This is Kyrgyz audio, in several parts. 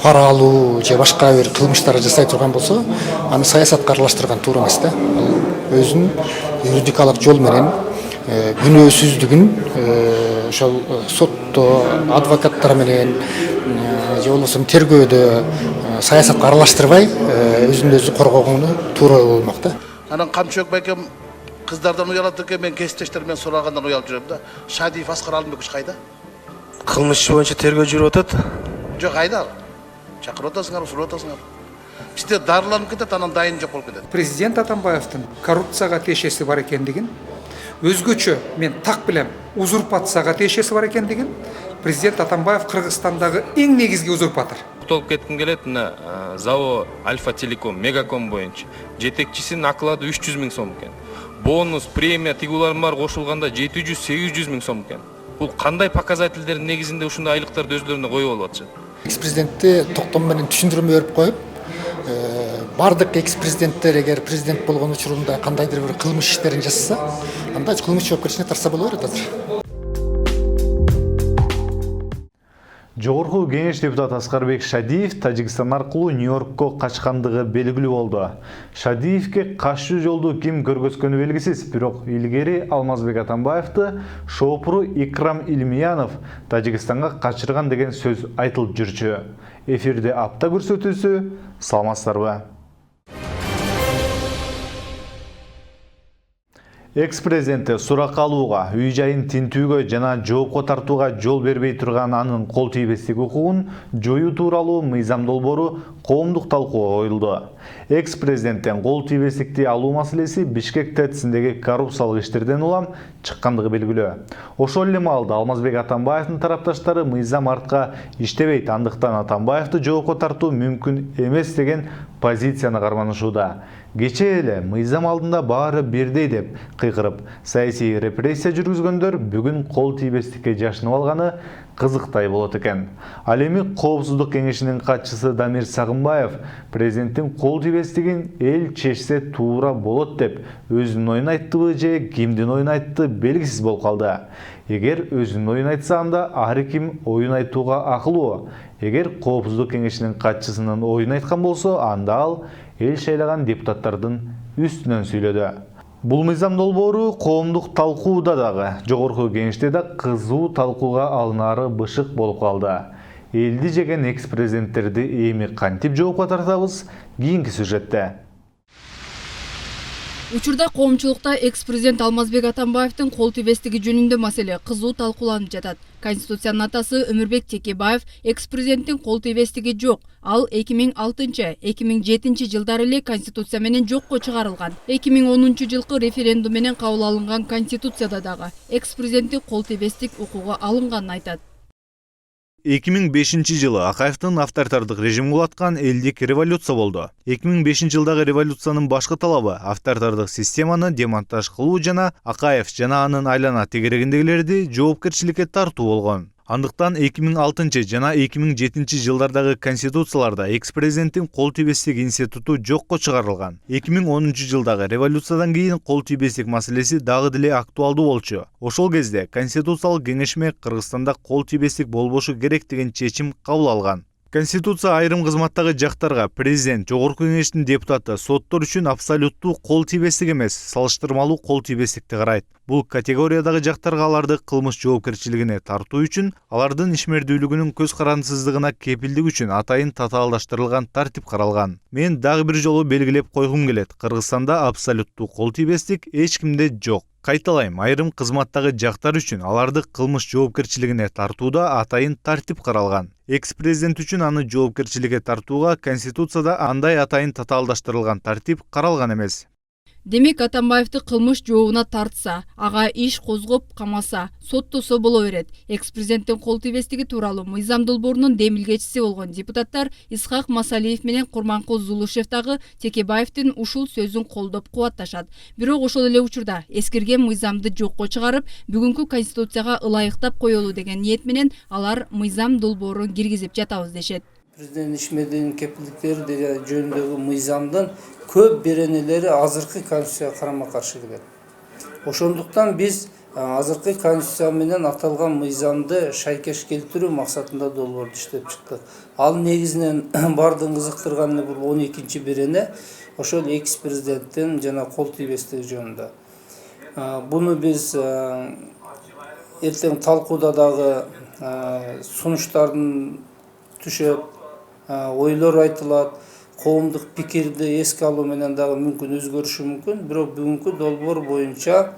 пара алуу же башка бир кылмыштар жасай турган болсо, аны саясатка аралаштырган туура эмес да. Ал өзүнүн юридикалык жол менен күнөөсүздүгүн ошол сотто адвокаттар менен же болбосо тергөөдө саясатка аралаштырбай өзүн өзү коргогону туура болмок да. Анан Камчыбек байкем кыздардан уялат экен, мен кесиптештеримден сурагандан уялып жүрөм да. Шадиев Аскар Алымбекович кайда? Кылмыш иши боюнча тергөө жүрүп атат. Жок, кайда? Чакырып атасыңар, сурап атасыңар. Бизде дарыланып кетет, анан дайын жок болуп кетет. Президент Атамбаевдин коррупцияга тиешеси бар экендигин, өзгөчө мен так билем, узурпацияга тиешеси бар экендигин, президент Атамбаев Кыргызстандагы эң негизги узурпатор. Топ кетким келет, мына ЗАО Альфа Телеком, Мегаком боюнча жетекчисинин оклады 300 000 сом экен. Бонус, премия, тигулар бар кошулганда 700-800 000 сом экен. Бул кандай показательдердин негизинде ушундай айлыктарды өзлөрүнө коюп алып атышат? Экс-президентти токтом менен түшүндүрмө берип коюп, бардык экс-президенттер эгер президент болгон учурунда кандайдыр бир кылмыш иштерин жасаса, анда кылмыш жоопкерчилигине тарса боло берет азыр. Жогорку кеңеш депутаты Аскарбек Шадиев Тажикстан аркылуу Нью-Йоркко качкандыгы белгилүү болду. Шадиевке качуу жолду ким көргөзгөнү белгисиз, бирок илгери Алмазбек Атамбаевди шоопуру Икрам Илмиянов Тажикстанга качырган деген сөз айтылып жүрчү. Эфирде апта көрсөтүүсү, саламатсыздарбы? Экс-президенти сурак алууга, үй-жайын тинтүүгө жана жоопко тартууга жол бербей турган анын кол тийбестик укугун жоюу тууралуу мыйзам долбоору коомдук талкууга коюлду. Экс-президенттен кол тийбестикти алуу маселеси Бишкек ТЭЦ-индеги коррупциялык иштерден улам чыккандыгы белгилүү. Ошол эле маалда Алмазбек Атамбаевдин тарапташтары мыйзам артка иштебейт, андыктан Атамбаевди жоопко тартуу мүмкүн эмес деген позицияны карманышууда. Кечээ эле мыйзам алдында баары бирдей деп кыйкырып, саясий репрессия жүргүзгөндөр бүгүн кол тийбестикке жашынып алганы кызыктай болот экен. Ал эми Коопсуздук кеңешинин катчысы Дамир Сагынбаев президенттин кол тийбестигин эл чечсе туура болот деп өзүнүн оюн айттыбы же кимдин оюн айтты белгисиз болуп калды. Эгер өзүнүн оюн айтса, анда ар ким оюн айтууга акылуу. Эгер Коопсуздук кеңешинин катчысынын оюн айткан болсо, анда ал эл шайлаган депутаттардын үстүнөн сүйлөдү. Бул мыйзам долбоору коомдук талкууда дагы, жогорку кеңеште да кызуу талкууга алынары бышык болуп калды. Элди жеген экс-президенттерди эми кантип жоопко тартабыз? Кийинки сюжетте. Учурда коомчулукта экс-президент Алмазбек Атамбаевдин кол тийбестиги жөнүндө маселе кызуу талкууланып жатат. Конституциянын атасы Өмүрбек Текебаев экс-президенттин кол тийбестиги жок. Ал 2006-2007 жылдары эле Конституция менен жокко чыгарылган. 2010 жылкы референдум менен кабыл алынган Конституцияда дагы экс-президенттин кол тийбестик укугу алынганын айтат. 2005 жылы Акаевдин авторитардык режим кулаткан элдик революция болду. 2005 жылдагы революциянын башкы талабы авторитардык системаны демонтаж кылуу жана Акаев жана анын айлана тегерегиндегилерди жоопкерчиликке тартуу болгон. Андыктан 2006 жана 2007 жылдардагы конституцияларда экс-президенттин кол тийбестик институту жокко чыгарылган. 2010 жылдагы революциядан кийин кол тийбестик маселеси дагы деле актуалдуу болчу. Ошол кезде Конституциялык кеңешме Кыргызстанда кол тийбестик болбошу керек деген чечим кабыл алган. Конституция айрым кызматтагы жактарга президент, жогорку кеңештин депутаты, соттор үчүн абсолюттуу кол тийбестик эмес, салыштырмалуу кол тийбестикти карайт. Бул категориядагы жактарга аларды кылмыш жоопкерчилигине тартуу үчүн, алардын ишмердүүлүгүнүн көз карандысыздыгына кепилдик үчүн атайын татаалдаштырылган тартип каралган. Мен дагы бир жолу белгилеп койгум келет. Кыргызстанда абсолюттуу кол тийбестик эч кимде жок. Кайталайм, айрым кызматтагы жактар үчүн аларды кылмыш жоопкерчилигине тартууда атайын тартип каралган. Экс-президент үчүн аны жоопкерчиликке тартууга Конституцияда андай атайын татаалдаштырылган тартип каралган эмес. Демек Атамбаевди кылмыш жообуна тартса, ага иш козгоп камаса, соттосо боло берет. Экс-президенттин кол тийбестиги тууралуу мыйзам долбоорунун демилгечиси болгон депутаттар Исхак Масалиев менен Курманкул Зулушев дагы Текебаевдин ушул сөзүн колдоп кубатташат. Бирок ошол эле учурда эскирген мыйзамды жокко чыгарып, бүгүнкү Конституцияга ылайыктап коелу деген ниет менен алар мыйзам долбоорун киргизип жатабыз дешет. Президент ишмердүүлүгүнүн кепилдиктери жөнүндөгү мыйзамдын көп беренелери азыркы Конституцияга карама каршы келет. Ошондуктан биз азыркы конституция менен аталган мыйзамды шайкеш келтирүү максатында долбоорду иштеп чыктык. Ал негизинен бардыгын кызыктырганы бул 12-бирене ошол экс-президенттин жана кол тийбестиги жөнүндө. Буну биз эртең талкууда дагы сунуштардын түшөт, ойлор айтылат, коомдук пикирди эске алуу менен дагы мүмкүн өзгөрүшү мүмкүн. Бирок бүгүнкү долбоор боюнча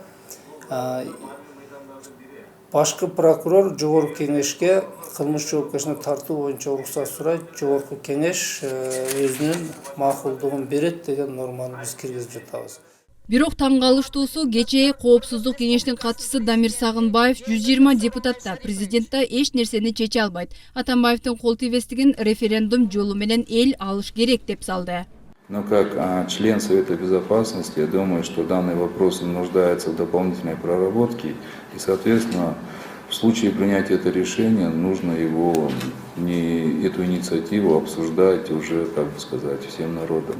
башкы прокурор жогорку кеңешке кылмыш жоопкерчиликине тартуу боюнча уруксат сурайт, жогорку кеңеш өзүнүн макулдугун берет деген норманы биз киргизип жатабыз. Бирок таң калыштуусу кечээ Коопсуздук кеңештин катчысы Дамир Сагынбаев 120 депутатта президентте эч нерсени чече албайт. Атамбаевдин кол тийбестигин референдум жолу менен эл алыш керек деп салды. Но как член Совета Безопасности, я думаю, что данный вопрос нуждается в дополнительной проработке. И, соответственно, в случае принятия этого решения нужно эту инициативу обсуждать уже, как бы сказать, всем народом.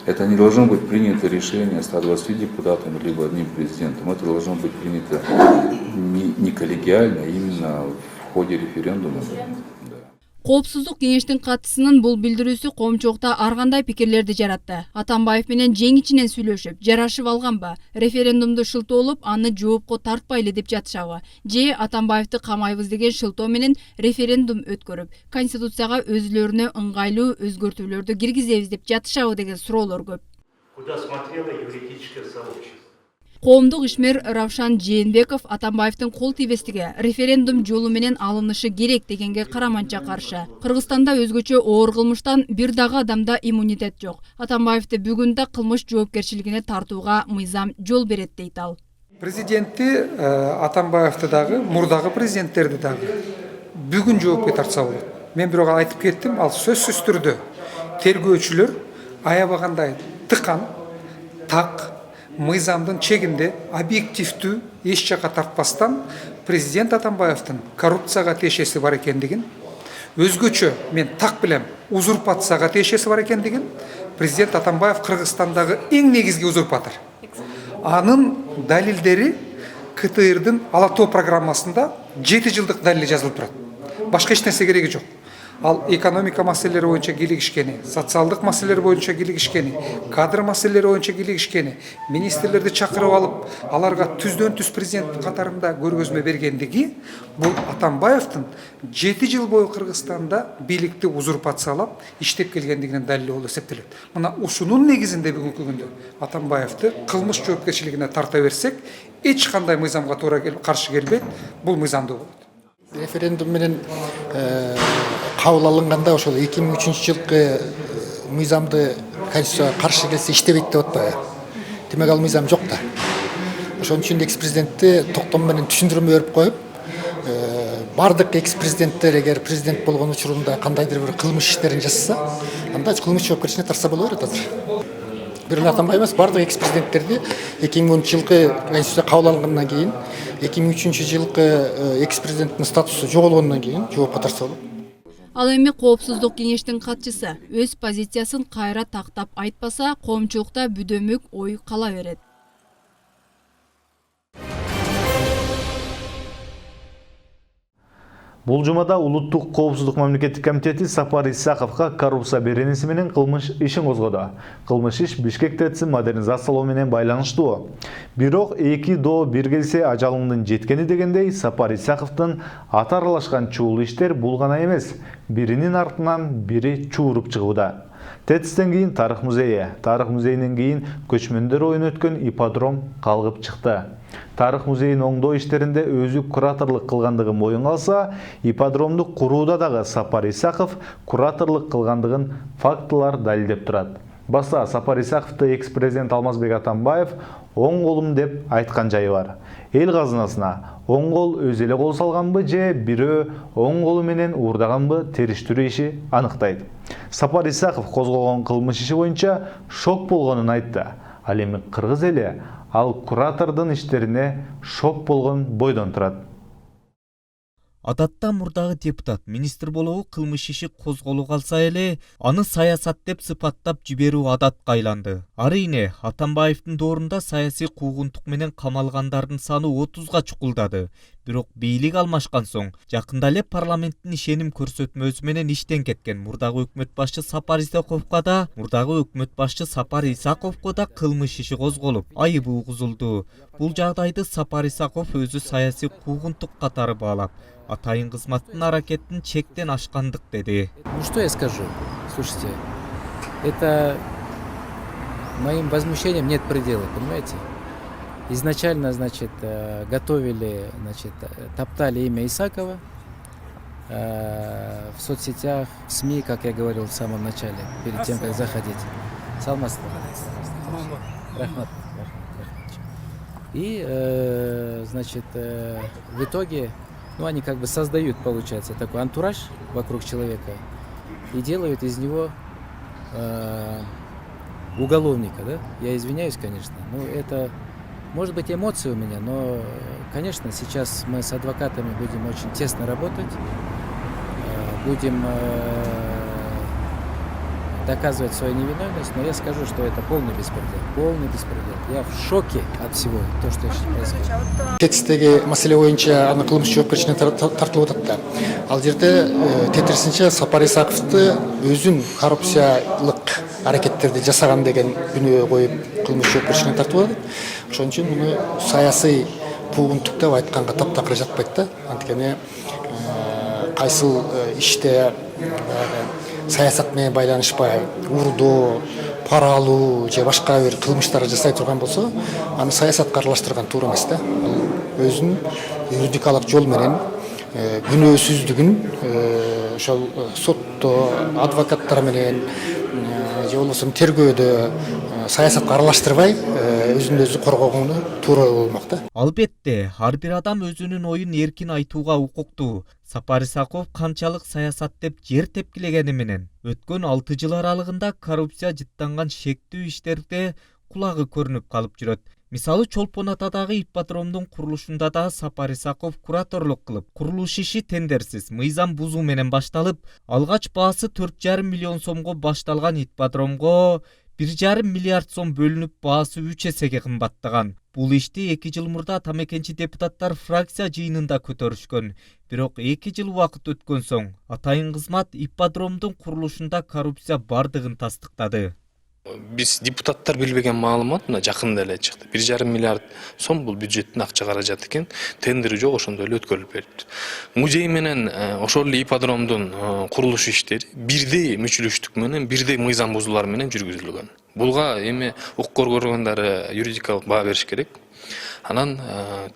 Это не должно быть принято решение 120 депутатами либо одним президентом. Это должно быть принято не коллегиально, а именно в ходе референдума. Коопсуздук кеңештин катчысынын бул билдирүүсү коомчулукта ар кандай пикирлерди жаратты. Атамбаев менен жең ичинен сүйлөшүп, жарашып алганбы? Референдумду шылтоолоп, аны жоопко тартпайлы деп жатышабы? Же Атамбаевди камайбыз деген шылтоо менен референдум өткөрүп, конституцияга өзүлөрүнө ыңгайлуу өзгөртүүлөрдү киргизебиз деп жатышабы деген суроолор көп. Куда смотрело юридическое сообщество? Коомдук ишмер Равшан Жээнбеков Атамбаевдин кол тийбестиги референдум жолу менен алынышы керек дегенге караманча каршы. Кыргызстанда өзгөчө оор кылмыштан бир дагы адамда иммунитет жок. Атамбаевди бүгүн да кылмыш жоопкерчилигине тартууга мыйзам жол берет дейт ал. Президентти Атамбаевди дагы, мурдагы президенттерди дагы бүгүн жоопко тартса болот. Мен бирок айтып кеттим, ал сөзсүз түрдө тергөөчүлөр аябагандай тыкан, так мыйзамдын чегинде объективдүү эч жакка тартпастан президент Атамбаевдин коррупцияга тиешеси бар экендигин, өзгөчө мен так билем узурпацияга тиешеси бар экендигин, президент Атамбаев Кыргызстандагы эң негизги узурпатор. Анын далилдери КТРдин Ала тоо программасында 7 жылдык далили жазылып турат. Башка эч нерсе кереги жок. Ал экономика маселелери боюнча кийлигишкени, социалдык маселелер боюнча кийлигишкени, кадр маселелери боюнча кийлигишкени, министрлерди чакырып алып, аларга түздөн түз президент катарында көргөзмө бергендиги бул Атамбаевдин 7 жыл бою Кыргызстанда бийликти узурпациялап иштеп келгендигинин далили болуп эсептелет. Мына ушунун негизинде бүгүнкү күндө Атамбаевди кылмыш жоопкерчилигине тарта берсек, эч кандай мыйзамга туура каршы келбейт, бул мыйзамдуу болот. Референдум менен кабыл алынганда ошол 2003 жылкы мыйзамды конституцияга каршы келсе иштебейт деп атпайбы? Демек ал мыйзам жок да. Ошон үчүн экс-президентти токтом менен түшүндүрмө берип коюп, бардык экс-президенттер эгер президент болгон учурунда кандайдыр бир кылмыш иштерин жасаса, анда кылмыш жоопкерчилигине тарса боло берет азыр. Бир эле Атамбаев эмес, бардык экс-президенттерди 2010 жылкы конституция кабыл алынгандан кийин 2003 жылкы экс-президенттин статусу жоголгондон кийин жоопко тарса болот. Ал эми Коопсуздук кеңештин катчысы өз позициясын кайра тактап айтпаса, коомчулукта бүдөмүк ой кала берет. Бул жумада Улуттук коопсуздук мамлекеттик комитети Сапар Исаковго коррупция беренеси менен кылмыш ишин козгоду. Кылмыш иш Бишкек ТЭЦин модернизациялоо менен байланыштуу. Бирок эки доо бир келсе ажалыңдын жеткени дегендей, Сапар Исаковдун аты аралашкан чуулуу иштер бул гана эмес, биринин артынан бири чууруп чыгууда. ТЭЦтен кийин Тарых музейинен кийин көчмөндөр оюн өткөн ипподром калгып чыкты. Тарых музейин оңдоо иштеринде өзү кураторлук кылгандыгын моюнга алса, ипподромду курууда дагы Сапар Исаков кураторлук кылгандыгын фактылар далилдеп турат. Баса Сапар Исаковду экс-президент Алмазбек Атамбаев оң колум деп айткан жайы бар. Эл казынасына оң кол өзү эле кол салганбы же бирөө оң колу менен уурдаганбы териштирүү иши анықтайды. Сапар Исаков козгогон кылмыш иши боюнча шок болгонун айтты. Ал эми кыргыз эли ал куратордун иштерине шок болгон бойдон турат. Адатта мурдагы депутат министр болобу кылмыш иши козголо калса эле аны саясат деп сыпаттап жиберүү адатка айланды. Арийне Атамбаевдин доорунда саясий куугунтук менен камалгандардын саны 30га чукулдады. Бирок бийлик алмашкан соң жакында эле парламенттин ишеним көрсөтмөсү менен иштен кеткен мурдагы өкмөт башчы Сапар Исаковго да кылмыш иши козголуп, айыбы угузулду. Бул жагдайды Сапар Исаков өзү саясий куугунтук катары баалап, атайын кызматтын аракетин чектен ашкандык деди. Ну что я скажу? Слушайте, это моим возмущением нет предела, понимаете? Изначально, значит, готовили, значит, топтали имя Исакова в соцсетях, в СМИ, как я говорил в самом начале, перед тем, как заходить. Салмаслав. Рахмат. И, значит, в итоге, ну, они как бы создают, получается, такой антураж вокруг человека и делают из него уголовника, да? Я извиняюсь, конечно, но это, может быть, эмоции у меня, но, конечно, сейчас мы с адвокатами будем очень тесно работать, будем доказывать свою невиновность, но я скажу, что это полный беспредел. Полный беспредел. Я в шоке от всего, то, что сейчас происходит. Тетистеги маселе боюнча аны кылмыш жоопкерчиликке тартылып атат да. Ал жерде тетирисинче Сапар Исаковду өзүн коррупциялык аракеттерди жасаган деген күнөө коюп кылмыш жоопкерчиликке тартып атат. Ошон үчүн муну саясий куугунтук деп айтканга таптакыр жатпайт да. Анткени кайсыл иште саясат менен байланышпай урдоо, пара алуу же башка бир кылмыштар жасай турган болсо, аны саясатка аралаштырган туура эмес да. Ал өзүнүн юридикалык жол менен күнөөсүздүгүн ошол сотто, адвокаттар менен же болбосо тергөөдө саясатка аралаштырбай өзүн өзү коргогону туура болмок да. Албетте, ар бир адам өзүнүн оюн эркин айтууга укуктуу. Сапар Исаков канчалык саясат деп жер тепкилегени менен өткөн 6 жыл аралыгында коррупция жыттанган шектүү иштерде кулагы көрүнүп калып жүрөт. Мисалы Чолпон Атадагы ипподромдун курулушунда да Сапар Исаков кураторлук кылып, курулуш иши тендерсиз, мыйзам бузуу менен башталып, алгач баасы 4,5 миллион сомго башталган ипподромго 1,5 миллиард сом бөлүнүп, баасы 3 эсеге кымбаттаган. Бул ишти 2 жыл мурда атамекенчи депутаттар фракция жыйынында көтөрүшкөн. Бирок 2 жыл убакыт өткөн соң атайын кызмат ипподромдун курулушунда коррупция бардыгын тастыктады. Биз депутаттар билбеген маалымат мына жакында эле чыкты. 1,5 миллиард сом бул бюджеттин акча каражаты экен. Тендери жок, ошондой эле өткөрүлүп берипти. Музей менен ошол эле ипподромдун курулуш иштери бирдей мүчүлүштүк менен, бирдей мыйзам бузуулар менен жүргүзүлгөн. Булга эми укук органдары юридикалык баа бериш керек. Анан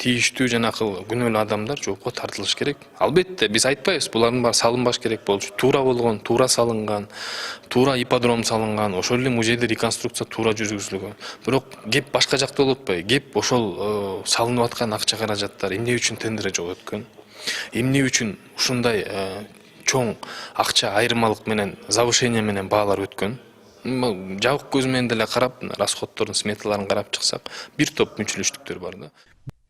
тийиштүү жанакы күнөөлүү адамдар жоопко тартылыш керек. Албетте биз айтпайбыз, булардын баары салынбаш керек болчу. Туура болгон, туура салынган, туура ипподром салынган, ошол эле музейде реконструкция туура жүргүзүлгөн. Бирок кеп башка жакта болуп атпайбы? Кеп ошол салынып аткан акча каражаттар эмне үчүн тендер жок өткөн? Эмне үчүн ушундай чоң акча айырмалык менен, завышение менен баалар өткөн? Жабык көз менен деле карап, расходдордун сметаларын карап чыксак, бир топ мүчүлүштүктөр бар да.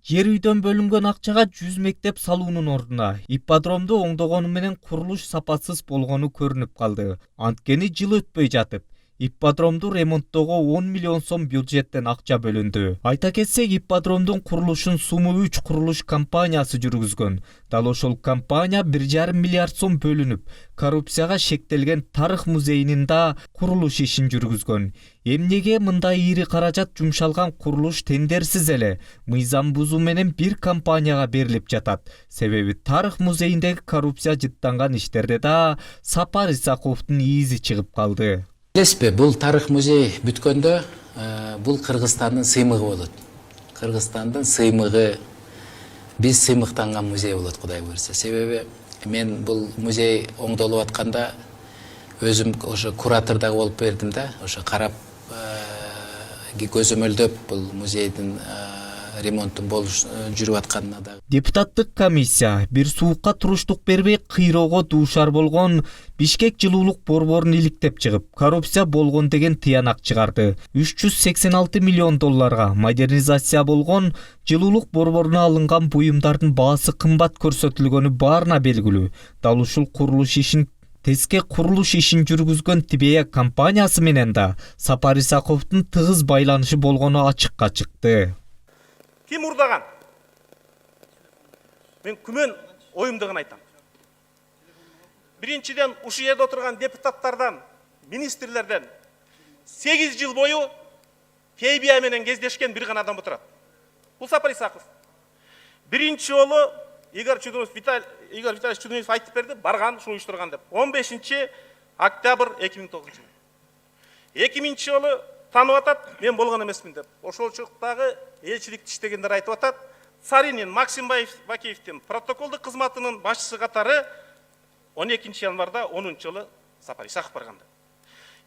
Жер үйдөн бөлүнгөн акчага 100 мектеп салуунун ордуна ипподромду оңдогону менен курулуш сапатсыз болгону көрүнүп калды. Анткени жыл өтпөй жатып, ипподромду ремонттоого 10 миллион сом бюджеттен акча бөлүндү. Айта кетсек, ипподромдун курулушун Суму 3 курулуш компаниясы жүргүзгөн. Дал ошол компания 1,5 миллиард сом бөлүнүп, коррупцияга шектелген тарых музейинин да курулуш ишин жүргүзгөн. Эмнеге мындай ири каражат жумшалган курулуш тендерсиз эле мыйзам бузуу менен бир компанияга берилип жатат? Себеби тарых музейиндеги коррупция жыттанган иштерде да Сапар Исаковдун иизи чыгып калды. Билесизби, бул тарых музей бүткөндө бул Кыргызстандын сыймыгы болот. Кыргызстандын сыймыгы, биз сыймыктанган музей болот, Кудай буйрса. Себеби мен бул музей оңдолуп атканда өзүм ошо куратор дагы болуп бердим да, ошо карап көзөмөлдөп бул музейдин ремонттун жүрүп атканына да. Депутаттык комиссия бир суукка туруштук бербей кыйроого дуушар болгон Бишкек жылуулук борборун иликтеп чыгып, коррупция болгон деген тыянак чыгарды. 386 миллион долларга модернизация болгон жылуулук борборуна алынган буюмдардын баасы кымбат көрсөтүлгөнү баарына белгилүү. Дал ушул теске курулуш ишин жүргүзгөн Тибея компаниясы менен да Сапар Исаковдун тыгыз байланышы болгону ачыкка чыкты. Ким урдаган? Мен күмөн оюмдугун айтам. Биринчиден ушу жерде отурган депутаттардан, министрлерден 8 жыл бою Фейбия менен кездешкен бир гана адам отурат. Бул Сапар Исаков. Биринчи жолу Игорь Витальевич Чудунов айтып берди, барган, ушул уюштурган деп. 15 октябрь 2009 жыл. 2000 жолу танып атат, мен болгон эмесмин деп. Ошол чактагы элчиликти иштегендер айтып атат. Саринин, Максим Бакиевдин протоколдук кызматынын башчысы катары 12 январда 10 жылы Сапар Исаков барганда.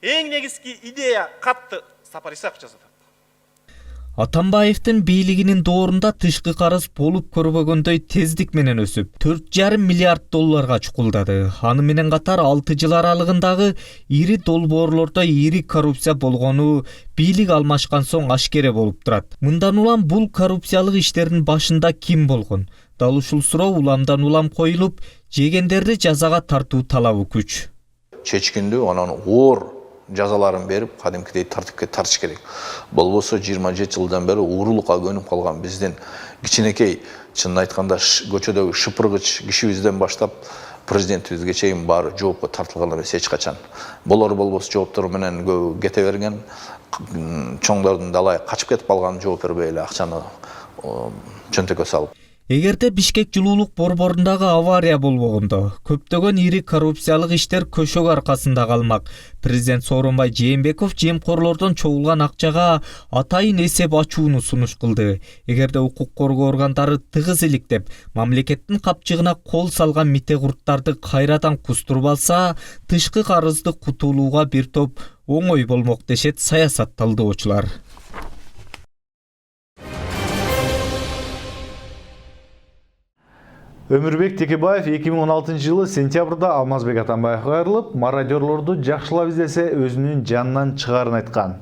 Эң негизги идея катты Сапар Исаков жазат. Атамбаевдин бийлигинин доорунда тышкы карыз болуп көрбөгөндөй тездик менен өсүп, 4,5 миллиард долларга чукулдады. Аны менен катар 6 жыл аралыгындагы ири долбоорлордо ири коррупция болгону бийлик алмашкан соң ашкере болуп турат. Мындан улам бул коррупциялык иштердин башында ким болгон? Дал ушул суроо уламдан улам коюлуп, жегендерди жазага тартуу талабы күч. Чечкиндүү анан оор жазаларын берип, кадимкидей тартипке тартыш керек. Болбосо 27 жылдан бери уурулукка көнүп калган биздин кичинекей, чынын айтканда көчөдөгү шыпыргыч кишибизден баштап президентибизге чейин баары жоопко тартылган эмес эч качан. Болор болбос жооптор менен көбү кете берген, чоңдордун далай качып кетип калган, жооп бербей эле акчаны чөнтөккө салып. Эгерде Бишкек жылуулук борборундагы авария болбогондо, көптөгөн ири коррупциялык иштер көшөгө аркасында калмак. Президент Сооронбай Жээнбеков жемкорлордон чогулган акчага атайын эсеп ачууну сунуш кылды. Эгерде укук коргоо органдары тыгыз иликтеп, мамлекеттин капчыгына кол салган мите-курттарды кайрадан кустуруп алса, тышкы карызды кутулууга бир топ оңой болмок дешет саясат талдоочулар. Өмүрбек Текебаев 2016 жылы сентябрда Алмазбек Атамбаевга кайрылып, мародерлорду жакшылап издесе өзүнүн жанынан чыгарын айткан.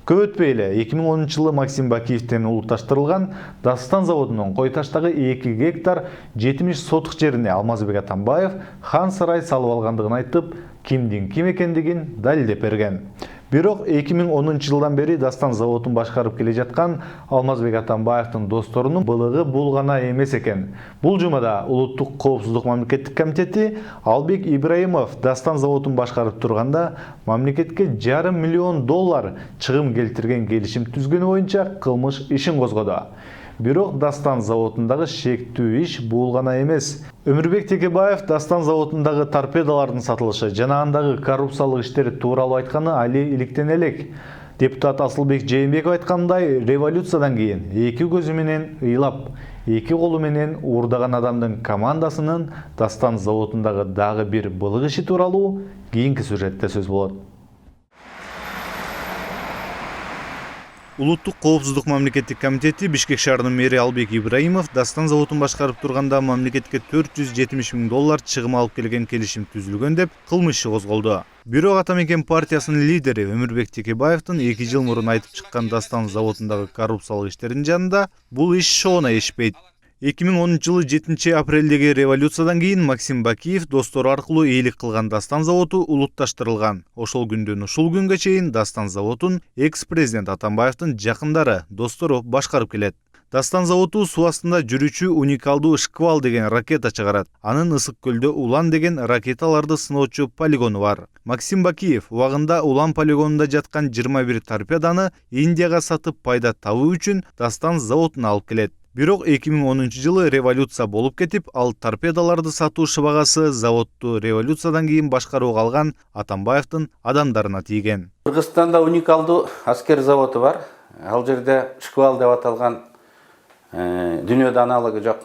Көп өтпөй эле 2010 жылы Максим Бакиевден улутташтырылган Дастан заводунун кой таштагы 2 гектар 70 сотук жерине Алмазбек Атамбаев хан сарай салып алгандыгын айтып, кимдин ким экендигин далилдеп берген. Бирок 2010 жылдан бери Дастан заводун башкарып келе жаткан Алмазбек Атамбаевдин досторунун былыгы бул гана эмес экен. Бул жумада Улуттук коопсуздук мамлекеттик комитети Албек Ибраимов Дастан заводун башкарып турганда мамлекетке $500 миллион чыгым келтирген келишим түзгөнү боюнча кылмыш ишин козгоду. Бирок Дастан заводундагы шектүү иш бул гана эмес. Өмүрбек Текебаев Дастан заводундагы торпедалардын сатылышы жана андагы коррупциялык иштери тууралуу айтканы али иликтен элек. Депутат Асылбек Жээнбеков айткандай, революциядан кийин эки көзү менен ыйлап, эки колу менен уурдаган адамдын командасынын Дастан заводундагы дагы бир былык иши тууралуу кийинки сюжетте сөз болот. Улуттук коопсуздук мамлекеттик комитети Бишкек шаарынын мэри Албек Ибраимов Дастан заводун башкарып турганда мамлекетке $470 миң чыгым алып келген келишим түзүлгөн деп кылмыш иши козголду. Бирок Ата Мекен партиясынын лидери Өмүрбек Текебаевдин 2 жыл мурун айтып чыккан Дастан заводундагы коррупциялык иштердин жанында бул иш шоуна эшпейт. 2010 жылы 7 апрелдеги революциядан кийин Максим Бакиев достору аркылуу ээлик кылган Дастан заводу улутташтырылган. Ошол күндөн ушул күнгө чейин Дастан заводун экс-президент Атамбаевдин жакындары, достору башкарып келет. Дастан заводу суу астында жүрүүчү уникалдуу Шквал деген ракета чыгарат. Анын Ысык көлдө Улан деген ракеталарды сыноочу полигону бар. Максим Бакиев убагында Улан полигонунда жаткан 21 торпеданы Индияга сатып пайда табуу үчүн Дастан заводуна алып келет. Бирок 2010 жылы революция болуп кетип, ал торпедаларды сатуу шыбагасы заводду революциядан кийин башкарууга алган Атамбаевдин адамдарына тийген. Кыргызстанда уникалдуу аскер заводу бар. Ал жерде Шквал деп аталган дүйнөдө аналогу жок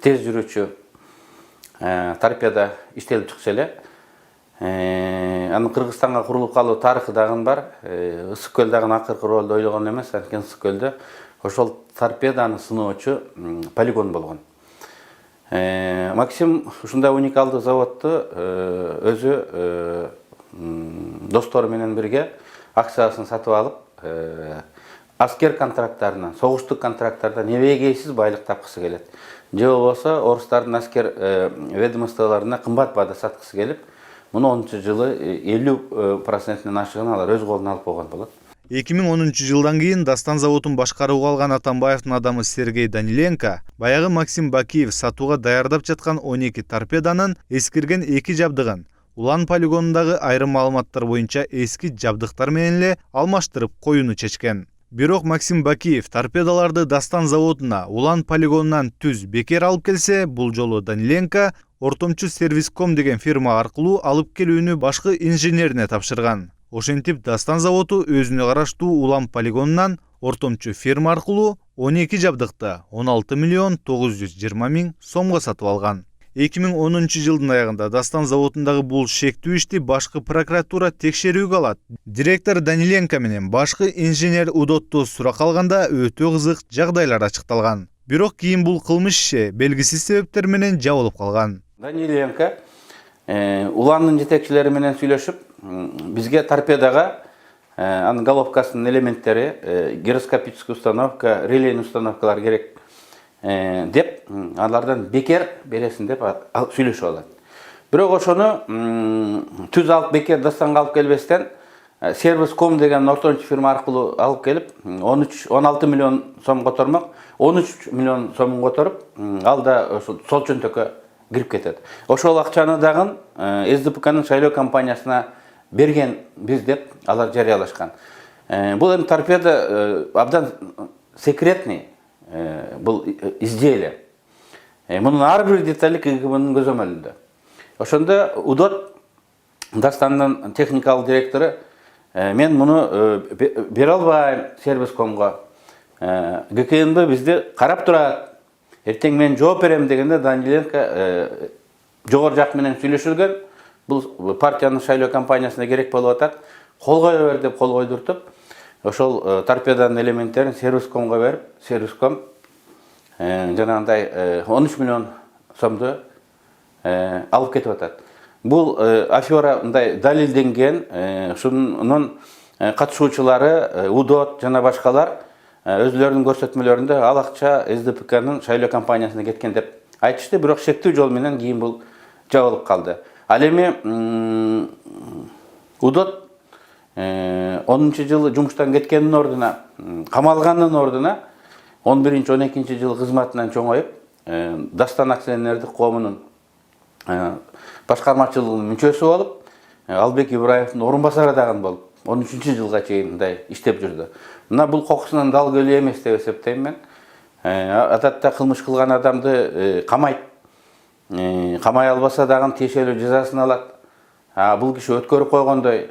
тез жүрүүчү торпеда иштелип чыкса эле. Анын Кыргызстанга курулуп калуу тарыхы дагы бар. Ысык көл дагы акыркы ролду ойлогон эмес, анткени Ысык көлдө ошол торпеданы сыноочу полигон болгон. Максим ушундай уникалдуу заводду өзү достору менен бирге акциясын сатып алып, аскер контракттарынан, согуштук контракттардан эбегейсиз байлык тапкысы келет. Же болбосо орустардын аскер ведомстволоруна кымбат баада саткысы келип, муну 10-жылы 50%-нен ашыгын алар өз колуна алып койгон болот. 2010 жылдан кийин Дастан заводун башкарууга алган Атамбаевдин адамы Сергей Даниленко баягы Максим Бакиев сатууга даярдап жаткан 12 торпеданын эскирген 2 жабдыгын Улан полигонундагы айрым маалыматтар боюнча эски жабдыктар менен эле алмаштырып коюуну чечкен. Бирок Максим Бакиев торпедаларды Дастан заводуна Улан полигонунан түз бекер алып келсе, бул жолу Даниленко Ортомчу Сервиском деген фирма аркылуу алып келүүнү башкы инженерине тапшырган. Ошентип Дастан заводу өзүнө караштуу Улан полигонунан ортомчу фирма аркылуу 12 жабдыкты 16 миллион 920 миң сомго сатып алган. 2010 жылдын аягында Дастан заводундагы бул шектүү ишти башкы прокуратура текшерүүгө алат. Директор Даниленко менен башкы инженер Удотту суракка алганда өтө кызык жагдайлар ачыкталган. Бирок кийин бул кылмыш иши белгисиз себептер менен жабылып калган. Даниленко Уландын жетекчилери менен сүйлөшүп, бизге торпедага анын головкасынын элементтери, гироскопическая установка, релейный установкалар керек деп, алардан бекер бересин деп сүйлөшүп алат. Бирок ошону түз алып бекер Дастанга алып келбестен Сервиском деген ортомчу фирма аркылуу алып келип, 16 миллион сом котормок, 13 миллион сомун которуп, ал да сол чөнтөккө кирип кетет. Ошол акчаны дагы СДПКнын шайлоо компаниясына берген биз деп алар жарыялашкан. Бул эми торпеда абдан секретный бул изделие. Мунун ар бир детали КГБнын көзөмөлүндө. Ошондо Удот Дастандын техникалык директору мен муну бере албайм Сервискомго. ГКНБ бизди карап турат. Эртең мен жооп берем дегенде Даниленко жогору жак менен сүйлөшүлгөн. Бул партиянын шайлоо компаниясына керек болуп атат. Кол кое бер деп кол койдуртуп, ошол торпеданын элементтерин Сервискомго берип, Сервиском жанагындай 13 миллион сомду алып кетип атат. Бул афера мындай далилденген, ушунун катышуучулары Удот жана башкалар өзлөрүнүн көрсөтмөлөрүндө ал акча СДПКнын шайлоо компаниясына кеткен деп айтышты, бирок шектүү жол менен кийин бул жабылып калды. Ал эми Удот 10-жылы жумуштан кеткендин ордуна, камалгандын ордуна 11-12 жылы кызматынан чоңоюп, Дастан акционердик коомунун башкармачылыгынын мүчөсү болуп, Албек Ибраевдин орун басары дагы болуп, 13-жылга чейин мындай иштеп жүрдү. Мына бул кокусунан дал көлү эмес деп эсептейм мен. Адатта кылмыш кылган адамды камайт. Камай албаса дагы тиешелүү жазасын алат. Бул киши өткөрүп койгондой,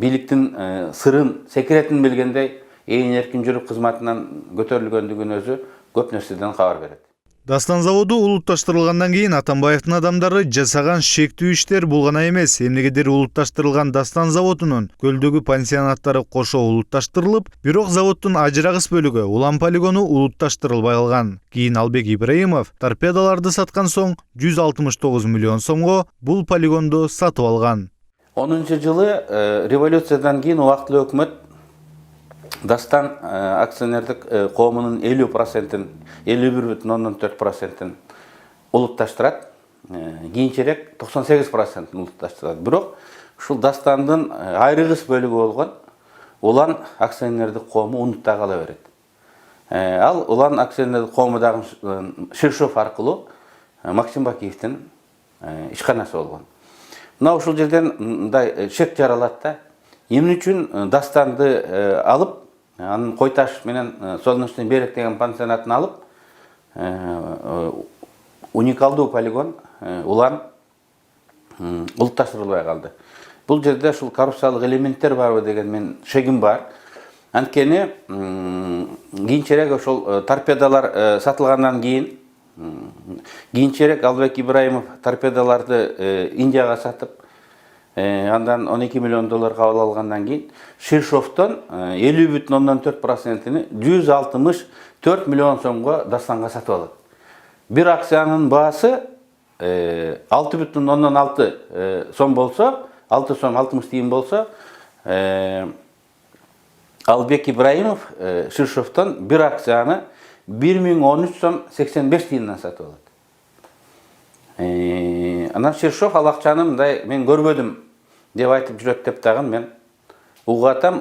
бийликтин сырын, секретин билгендей, ээн эркин жүрүп кызматынан көтөрүлгөндүгүн өзү көп нерседен кабар берет. Дастан заводу улутташтырылгандан кийин Атамбаевдин адамдары жасаган шектүү иштер бул гана эмес, эмнегедир улутташтырылган Дастан заводунун көлдөгү пансионаттары кошо улутташтырылып, бирок заводдун ажырагыс бөлүгү Улан полигону улутташтырылбай калган. Кийин Албек Ибраимов торпедаларды саткан соң 169 миллион сомго бул полигонду сатып алган. 10-жылы революциядан кийин убактылуу өкмөт Дастан акционердик коомунун 50%-ин, 51,4%-ин улутташтырат. Кийинчерээк 98%-ин улутташтырат. Бирок ушул Дастандын айрыгыс бөлүгү болгон Улан акционердик коому унутта кала берет. Ал Улан акционердик коому дагы Ширшов аркылуу Максим Бакиевдин ишканасы болгон. Мына ушул жерден мындай шек жаралат да. Эмне үчүн Дастанды алып, анын Койташ менен Солнечный берег деген пансионатын алып, уникалдуу полигон Улан улутташтырылбай калды. Бул жерде ушул коррупциялык элементтер барбы деген мен шегим бар. Анткени кийинчерээк ошол торпедалар сатылгандан кийинчерээк Албек Ибраимов торпедаларды Индияга сатып, андан 12 миллион доллар кабыл алгандан кийин Ширшовдон 50,4%-ини 164 миллион сомго Дастанга сатып алат. Bir aksiyanın baası 6,6 сом болсо, 6 сом 60 тиын болсо, Албек Ибраимов Ширшовдон bir aksiyаны 1013 сом 85 тиындан сатып алат. Анан Ширшов ал акчаны мындай мен көрбөдүм деп айтып жүрөт деп дагы мен угатам.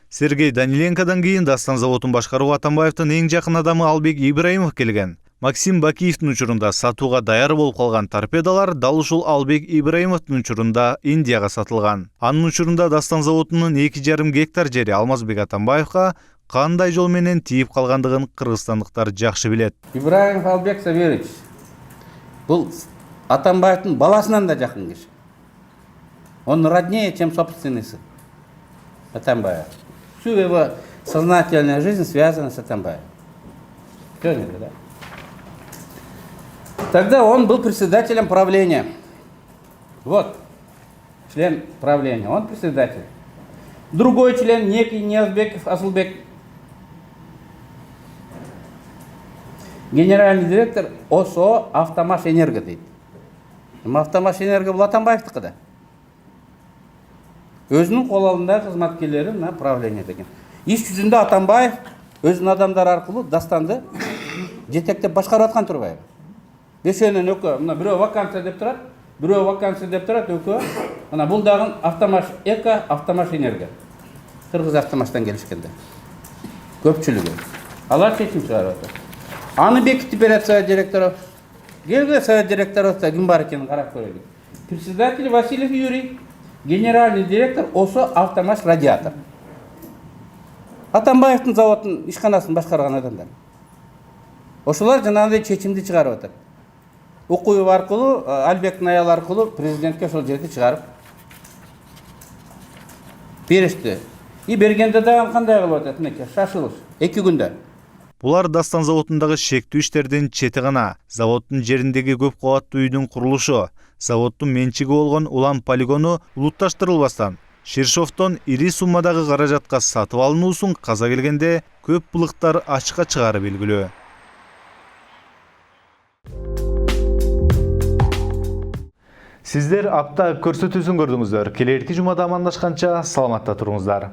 Сергей Даниленкодан кийин Дастан заводун башкарууга Атамбаевдин эң жакын адамы Албек Ибраимов келген. Максим Бакиевдин учурунда сатууга даяр болуп калган торпедалар дал ушул Албек Ибраимовдун учурунда Индияга сатылган. Анын учурунда Дастан заводунун 2,5 гектар жери Алмазбек Атамбаевга кандай жол менен тийип калгандыгын кыргызстандыктар жакшы билет. Ибраимов Албек Сабирович бул Атамбаевдин баласынан да жакын киши. Он роднее, чем собственный сын Атамбаев. Всю его сознательная жизнь связана с Атамбаевым. Поняли, да? Тогда он был председателем правления. Вот, член правления, он председатель. Другой член, некий Ниязбеков Асылбек, генеральный директор ОСО Автомашэнерго дейді. Автомашэнерго бұл Атамбаевтікі да. Өзінің қол алдындағы қызметкерлері мына правление деген. Иш жүзінде Атамбаев өзінің адамдар арқылы Дастанды жетектеп башқарып атқан Турбаев. Бешенен өкі, мына біреу вакансия деп тұрады, біреу вакансия деп тұрады өкі. Мына бұл дағын Автомашэнерго. Қырғыз Автомаштан келішкенде. Көпчілігі. Алар шешім шығарып отыр. Аны бекітіп береді совет директоров. Келгі совет директоровта кім бар екенін қарап көрелік. Председатель Васильев Юрий, генеральный директор ОСО Автомаш Радиатор. Атамбаевтың заводын ишканасын башкарган адамдар. Ошолар жанагындай чечимди чыгарып атат. Окуюп аркылуу, Албектин аялы аркылуу президентке ошол жерди чыгарып беришти. И бергенде дагы кандай кылып атат? Мынакей шашылыш 2 күндө. Булар Дастан заводундагы шектүү иштердин чети гана. Заводдун жериндеги көп кабаттуу үйдүн курулушу, заводдун менчиги болгон улам полигону улутташтырылбастан Ширшовдон ири суммадагы каражатка сатып алынуусун каза келгенде көп былыктар ачыкка чыгары белгилүү. Сиздер апта көрсөтүүсүн көрдүңүздөр. Келерки жумада амандашканча саламатта туруңуздар.